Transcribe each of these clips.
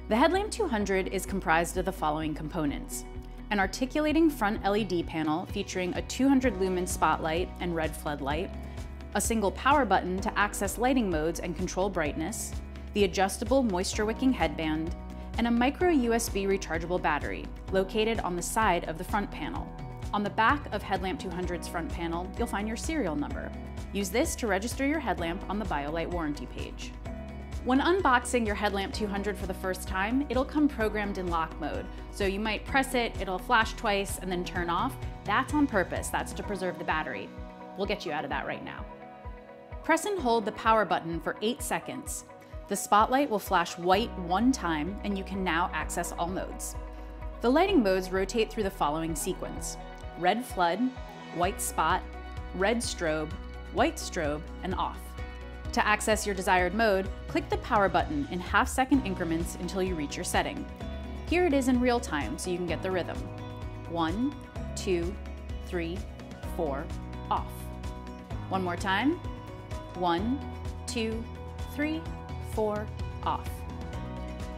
The Headlamp 200 is comprised of the following components: an articulating front LED panel featuring a 200 lumen spotlight and red floodlight, a single power button to access lighting modes and control brightness, the adjustable moisture-wicking headband, and a micro USB rechargeable battery located on the side of the front panel. On the back of Headlamp 200's front panel, you'll find your serial number. Use this to register your headlamp on the BioLite warranty page. When unboxing your Headlamp 200 for the first time, it'll come programmed in lock mode. So you might press it, it'll flash twice and then turn off. That's on purpose, that's to preserve the battery. We'll get you out of that right now. Press and hold the power button for 8 seconds. The spotlight will flash white one time and you can now access all modes. The lighting modes rotate through the following sequence: red flood, white spot, red strobe, white strobe, and off. To access your desired mode, click the power button in half-second increments until you reach your setting. Here it is in real time so you can get the rhythm. 1, 2, 3, 4, off. One more time. 1, 2, 3, 4, off.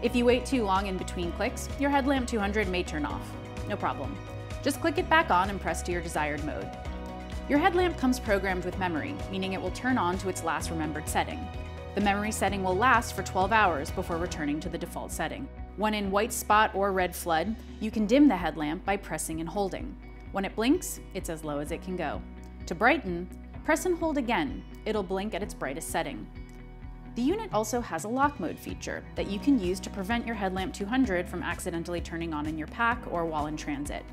If you wait too long in between clicks, your Headlamp 200 may turn off. No problem. Just click it back on and press to your desired mode. Your headlamp comes programmed with memory, meaning it will turn on to its last remembered setting. The memory setting will last for 12 hours before returning to the default setting. When in white spot or red flood, you can dim the headlamp by pressing and holding. When it blinks, it's as low as it can go. To brighten, press and hold again. It'll blink at its brightest setting. The unit also has a lock mode feature that you can use to prevent your Headlamp 200 from accidentally turning on in your pack or while in transit.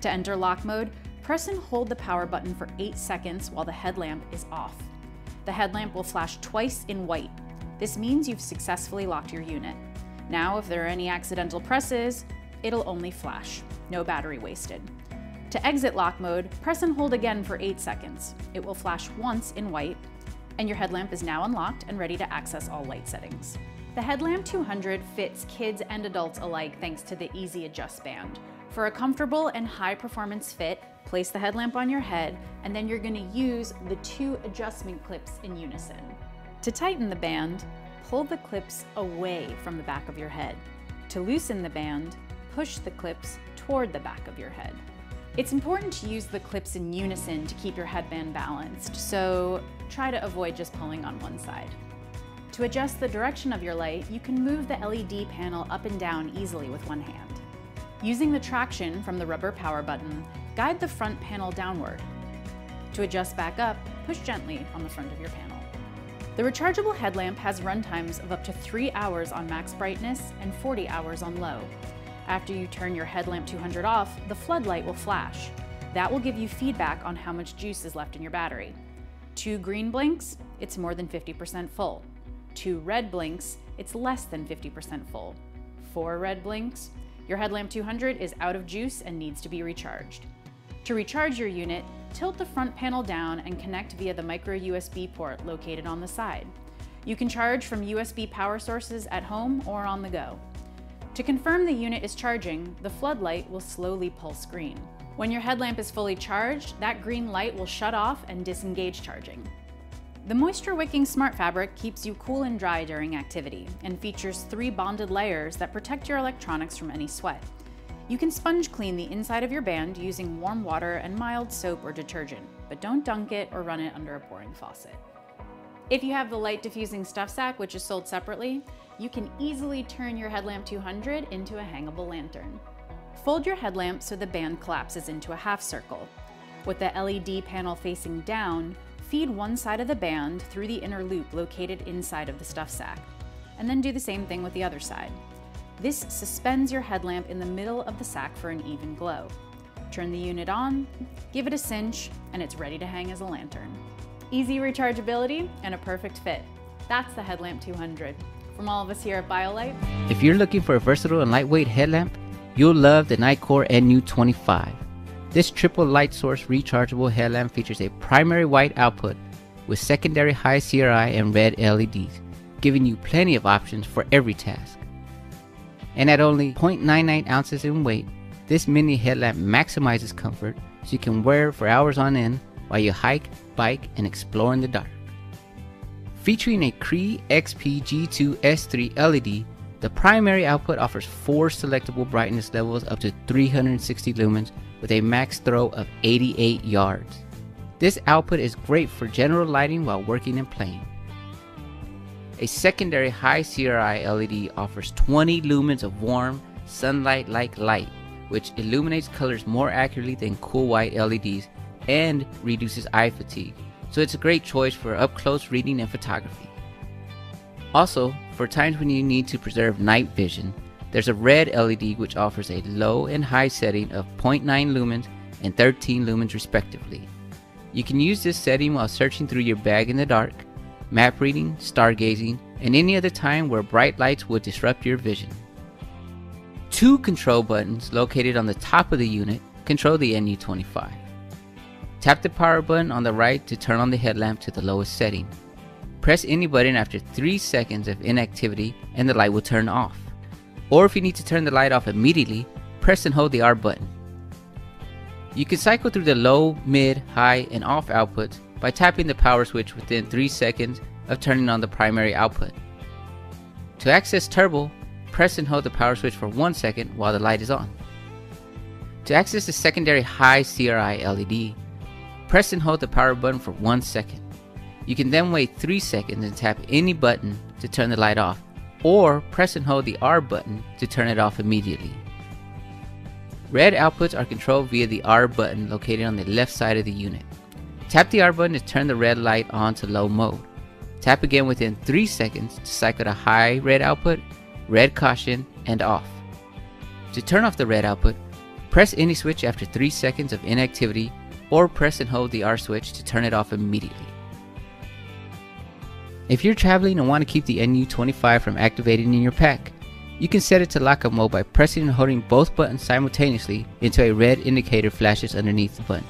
To enter lock mode, press and hold the power button for 8 seconds while the headlamp is off. The headlamp will flash twice in white. This means you've successfully locked your unit. Now, if there are any accidental presses, it'll only flash. No battery wasted. To exit lock mode, press and hold again for 8 seconds. It will flash once in white, and your headlamp is now unlocked and ready to access all light settings. The Headlamp 200 fits kids and adults alike thanks to the Easy Adjust band. For a comfortable and high-performance fit, place the headlamp on your head, and then you're going to use the 2 adjustment clips in unison. To tighten the band, pull the clips away from the back of your head. To loosen the band, push the clips toward the back of your head. It's important to use the clips in unison to keep your headband balanced, so try to avoid just pulling on one side. To adjust the direction of your light, you can move the LED panel up and down easily with one hand. Using the traction from the rubber power button, guide the front panel downward. To adjust back up, push gently on the front of your panel. The rechargeable headlamp has run times of up to 3 hours on max brightness and 40 hours on low. After you turn your Headlamp 200 off, the floodlight will flash. That will give you feedback on how much juice is left in your battery. 2 green blinks, it's more than 50% full. 2 red blinks, it's less than 50% full. 4 red blinks, your Headlamp 200 is out of juice and needs to be recharged. To recharge your unit, tilt the front panel down and connect via the micro USB port located on the side. You can charge from USB power sources at home or on the go. To confirm the unit is charging, the floodlight will slowly pulse green. When your headlamp is fully charged, that green light will shut off and disengage charging. The moisture-wicking smart fabric keeps you cool and dry during activity and features 3 bonded layers that protect your electronics from any sweat. You can sponge clean the inside of your band using warm water and mild soap or detergent, but don't dunk it or run it under a pouring faucet. If you have the light diffusing stuff sack, which is sold separately, you can easily turn your Headlamp 200 into a hangable lantern. Fold your headlamp so the band collapses into a half circle. With the LED panel facing down, feed one side of the band through the inner loop located inside of the stuff sack, and then do the same thing with the other side. This suspends your headlamp in the middle of the sack for an even glow. Turn the unit on, give it a cinch, and it's ready to hang as a lantern. Easy rechargeability and a perfect fit. That's the Headlamp 200. From all of us here at BioLite. If you're looking for a versatile and lightweight headlamp, you'll love the Nitecore NU25. This triple light source rechargeable headlamp features a primary white output with secondary high CRI and red LEDs, giving you plenty of options for every task. And at only 0.99 ounces in weight, this mini headlamp maximizes comfort so you can wear it for hours on end while you hike, bike, and explore in the dark. Featuring a Cree XP G2 S3 LED, The primary output offers 4 selectable brightness levels up to 360 lumens with a max throw of 88 yards. This output is great for general lighting while working and playing. A secondary high CRI LED offers 20 lumens of warm, sunlight-like light, which illuminates colors more accurately than cool white LEDs and reduces eye fatigue, so it's a great choice for up-close reading and photography. Also, for times when you need to preserve night vision, there's a red LED which offers a low and high setting of 0.9 lumens and 13 lumens respectively. You can use this setting while searching through your bag in the dark, map reading, stargazing, and any other time where bright lights would disrupt your vision. 2 control buttons located on the top of the unit control the NU25. Tap the power button on the right to turn on the headlamp to the lowest setting. Press any button after 3 seconds of inactivity and the light will turn off. Or if you need to turn the light off immediately, press and hold the R button. You can cycle through the low, mid, high, and off outputs by tapping the power switch within 3 seconds of turning on the primary output. To access turbo, press and hold the power switch for 1 second while the light is on. To access the secondary high CRI LED, press and hold the power button for 1 second. You can then wait 3 seconds and tap any button to turn the light off, or press and hold the R button to turn it off immediately. Red outputs are controlled via the R button located on the left side of the unit. Tap the R button to turn the red light on to low mode. Tap again within 3 seconds to cycle to high red output, red caution, and off. To turn off the red output, press any switch after 3 seconds of inactivity, or press and hold the R switch to turn it off immediately. If you're traveling and want to keep the NU25 from activating in your pack, you can set it to lockout mode by pressing and holding both buttons simultaneously until a red indicator flashes underneath the buttons.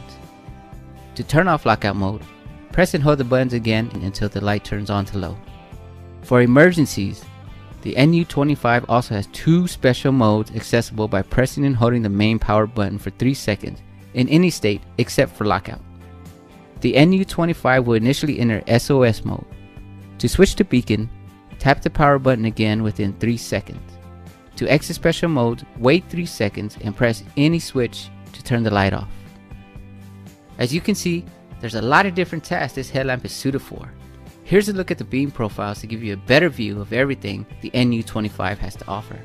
To turn off lockout mode, press and hold the buttons again until the light turns on to low. For emergencies, the NU25 also has 2 special modes accessible by pressing and holding the main power button for 3 seconds in any state except for lockout. The NU25 will initially enter SOS mode. To switch to beacon, tap the power button again within 3 seconds. To exit special mode, wait 3 seconds and press any switch to turn the light off. As you can see, there's a lot of different tasks this headlamp is suited for. Here's a look at the beam profiles to give you a better view of everything the NU25 has to offer.